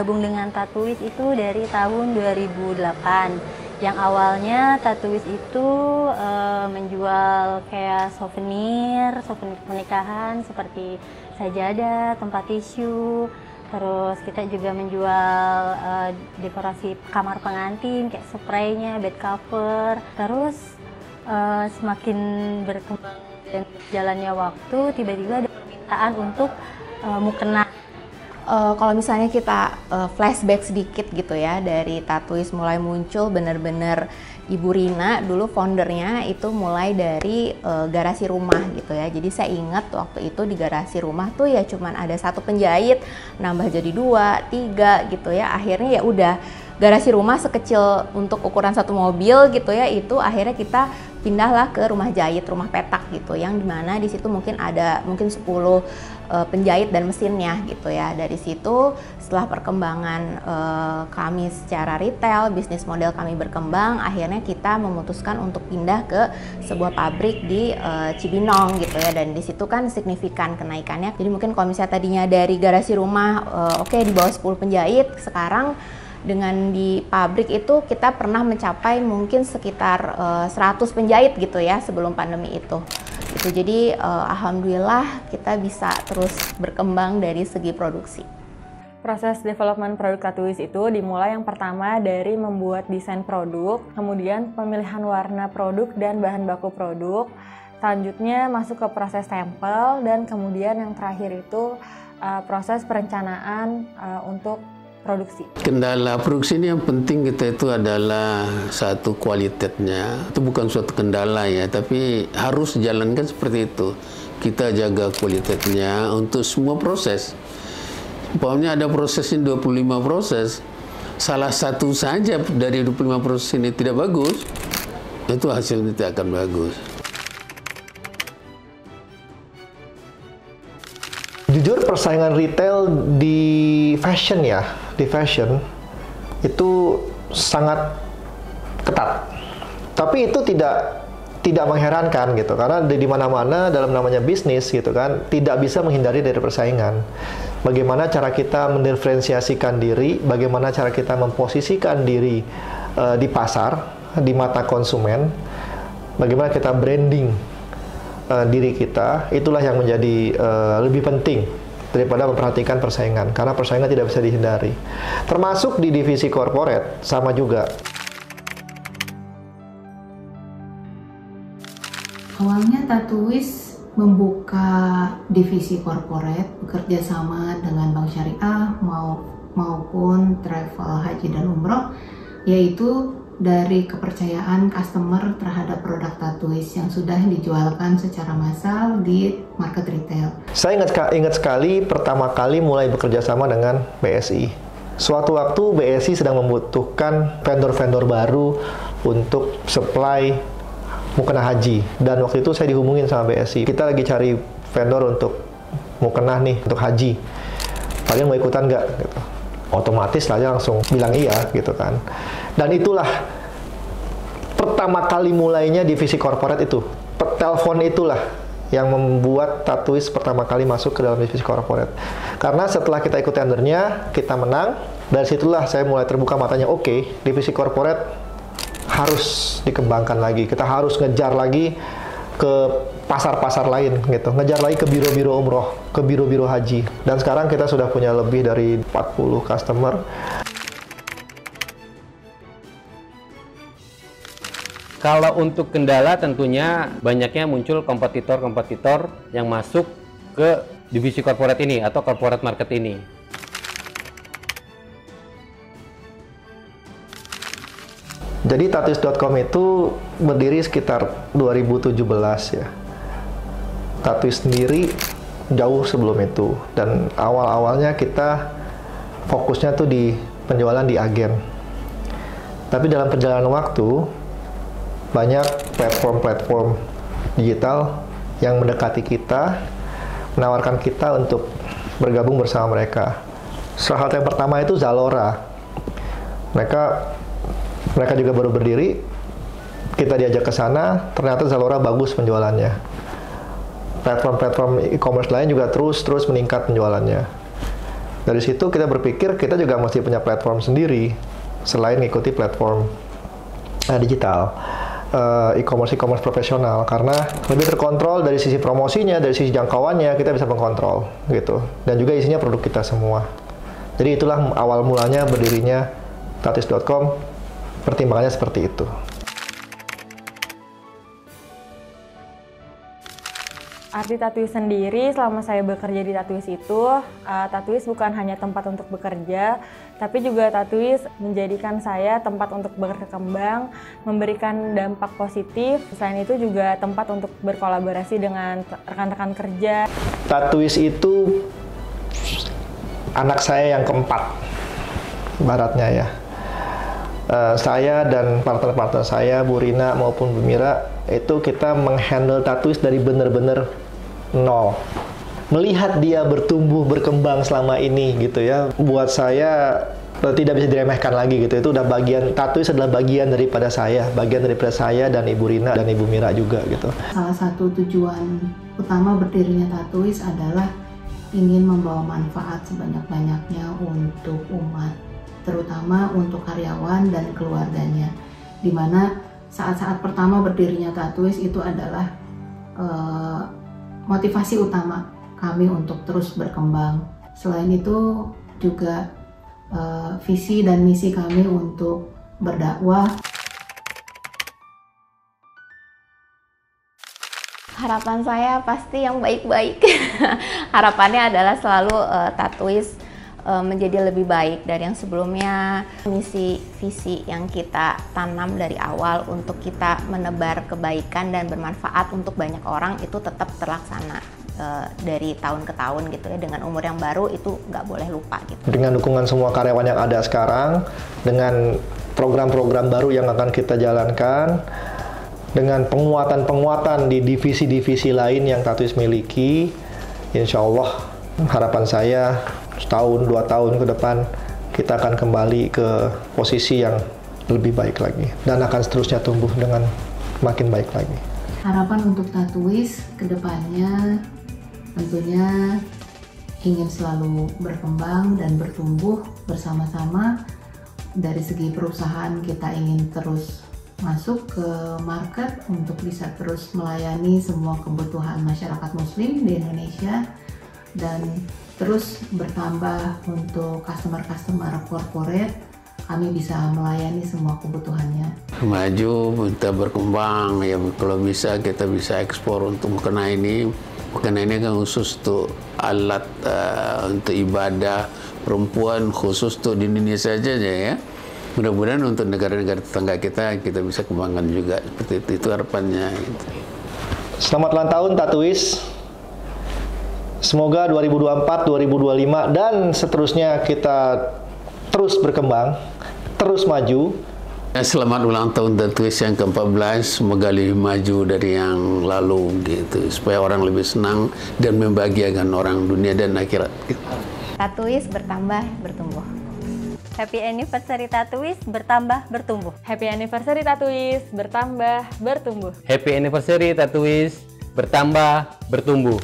bergabung dengan Tatuis itu dari tahun 2008. Yang awalnya Tatuis itu menjual kayak souvenir pernikahan seperti sajadah, tempat tisu. Terus kita juga menjual dekorasi kamar pengantin kayak spraynya, bed cover. Terus semakin berkembang dan berjalannya waktu, tiba-tiba ada permintaan untuk mukena. Kalau misalnya kita flashback sedikit gitu ya, dari Tatuis mulai muncul bener-bener Ibu Rina dulu foundernya itu mulai dari garasi rumah gitu ya. Jadi saya ingat waktu itu di garasi rumah tuh ya cuman ada satu penjahit, nambah jadi 2, 3 gitu ya. Akhirnya ya udah garasi rumah sekecil untuk ukuran satu mobil gitu ya, itu akhirnya kita pindahlah ke rumah jahit, rumah petak gitu, yang dimana di situ mungkin ada 10 penjahit dan mesinnya gitu ya. Dari situ setelah perkembangan kami secara retail, bisnis model kami berkembang, akhirnya kita memutuskan untuk pindah ke sebuah pabrik di Cibinong gitu ya, dan di situ kan signifikan kenaikannya. Jadi mungkin kalau misalnya tadinya dari garasi rumah oke, di bawah 10 penjahit, sekarang dengan di pabrik itu kita pernah mencapai mungkin sekitar 100 penjahit gitu ya sebelum pandemi itu. Jadi alhamdulillah kita bisa terus berkembang dari segi produksi. Proses development produk Tatuis itu dimulai yang pertama dari membuat desain produk, kemudian pemilihan warna produk dan bahan baku produk. Selanjutnya masuk ke proses stempel, dan kemudian yang terakhir itu proses perencanaan untuk produksi. Kendala produksi ini yang penting kita itu adalah satu kualitasnya. Itu bukan suatu kendala ya, tapi harus dijalankan seperti itu. Kita jaga kualitasnya untuk semua proses. Umpamanya ada prosesnya 25 proses, salah satu saja dari 25 proses ini tidak bagus, itu hasilnya tidak akan bagus. Jujur persaingan retail di fashion itu sangat ketat. Tapi itu tidak mengherankan gitu, karena di mana-mana dalam namanya bisnis gitu kan, tidak bisa menghindari dari persaingan. Bagaimana cara kita mendiferensiasikan diri, bagaimana cara kita memposisikan diri di pasar, di mata konsumen, bagaimana kita branding diri kita, itulah yang menjadi lebih penting daripada memperhatikan persaingan, karena persaingan tidak bisa dihindari. Termasuk di divisi corporate sama juga. Awalnya Tatuis membuka divisi corporate bekerja sama dengan Bank Syariah maupun travel haji dan umroh, yaitu dari kepercayaan customer terhadap produk Tatuis yang sudah dijualkan secara massal di market retail. Saya ingat sekali pertama kali mulai bekerja sama dengan BSI. Suatu waktu BSI sedang membutuhkan vendor-vendor baru untuk supply mukena haji, dan waktu itu saya dihubungin sama BSI. Kita lagi cari vendor untuk mukena nih, untuk haji. Kalian mau ikutan nggak? Gitu. Otomatis lah langsung bilang iya gitu kan. Dan itulah pertama kali mulainya divisi corporate itu. Telepon itulah yang membuat Tatuis pertama kali masuk ke dalam divisi corporate. Karena setelah kita ikut tendernya, kita menang. Dari situlah saya mulai terbuka matanya, oke, divisi corporate harus dikembangkan lagi. Kita harus ngejar lagi ke pasar-pasar lain gitu, ngejar lagi ke biro-biro umroh, ke biro-biro haji. Dan sekarang kita sudah punya lebih dari 40 customer. Kalau untuk kendala tentunya banyaknya muncul kompetitor-kompetitor yang masuk ke divisi corporate ini atau corporate market ini. Jadi Tatuis.com itu berdiri sekitar 2017 ya. Tatuis sendiri jauh sebelum itu, dan awal-awalnya kita fokusnya tuh di penjualan di agen. Tapi dalam perjalanan waktu banyak platform-platform digital yang mendekati kita, menawarkan kita untuk bergabung bersama mereka. Salah satu yang pertama itu Zalora. Mereka juga baru berdiri, kita diajak ke sana, ternyata Zalora bagus penjualannya. Platform-platform e-commerce lain juga terus meningkat penjualannya. Dari situ kita berpikir kita juga mesti punya platform sendiri selain mengikuti platform digital, e-commerce profesional, karena lebih terkontrol dari sisi promosinya, dari sisi jangkauannya kita bisa mengkontrol gitu, dan juga isinya produk kita semua. Jadi itulah awal mulanya berdirinya tatuis.com, pertimbangannya seperti itu. Arti Tatuis sendiri selama saya bekerja di Tatuis itu, Tatuis bukan hanya tempat untuk bekerja, tapi juga Tatuis menjadikan saya tempat untuk berkembang, memberikan dampak positif. Selain itu juga tempat untuk berkolaborasi dengan rekan-rekan kerja. Tatuis itu anak saya yang keempat, baratnya ya. Saya dan partner-partner saya, Bu Rina maupun Bu Mira, itu kita menghandle Tatuis dari benar-benar nol. Melihat dia bertumbuh, berkembang selama ini gitu ya, buat saya tidak bisa diremehkan lagi gitu. Itu udah bagian, Tatuis adalah bagian daripada saya dan Ibu Rina dan Ibu Mira juga gitu. Salah satu tujuan utama berdirinya Tatuis adalah ingin membawa manfaat sebanyak-banyaknya untuk umat, terutama untuk karyawan dan keluarganya. Dimana saat-saat pertama berdirinya Tatuis itu adalah motivasi utama kami untuk terus berkembang. Selain itu juga visi dan misi kami untuk berdakwah. Harapan saya pasti yang baik-baik. Harapannya adalah selalu Tatuis menjadi lebih baik dari yang sebelumnya. Misi visi yang kita tanam dari awal untuk kita menebar kebaikan dan bermanfaat untuk banyak orang itu tetap terlaksana dari tahun ke tahun gitu ya. Dengan umur yang baru itu nggak boleh lupa gitu. Dengan dukungan semua karyawan yang ada sekarang, dengan program-program baru yang akan kita jalankan, dengan penguatan-penguatan di divisi-divisi lain yang Tatuis miliki, insya Allah harapan saya setahun, 2 tahun ke depan kita akan kembali ke posisi yang lebih baik lagi dan akan seterusnya tumbuh dengan makin baik lagi. Harapan untuk Tatuis ke depannya tentunya ingin selalu berkembang dan bertumbuh bersama-sama. Dari segi perusahaan kita ingin terus masuk ke market untuk bisa terus melayani semua kebutuhan masyarakat muslim di Indonesia dan terus bertambah untuk customer-customer corporate, kami bisa melayani semua kebutuhannya. Maju, kita berkembang, ya kalau bisa kita bisa ekspor untuk mukena ini. Mukena ini kan khusus untuk alat untuk ibadah perempuan, khusus untuk di Indonesia saja ya. Mudah-mudahan untuk negara-negara tetangga kita bisa kembangkan juga seperti itu harapannya. Gitu. Selamat ulang tahun Tatuis. Semoga 2024, 2025 dan seterusnya kita terus berkembang, terus maju. Selamat ulang tahun Tatuis yang ke-14, semoga lebih maju dari yang lalu gitu, supaya orang lebih senang dan membahagiakan orang dunia dan akhirat. Tatuis bertambah, bertumbuh. Happy anniversary Tatuis bertambah bertumbuh. Happy anniversary Tatuis bertambah bertumbuh. Happy anniversary Tatuis bertambah bertumbuh.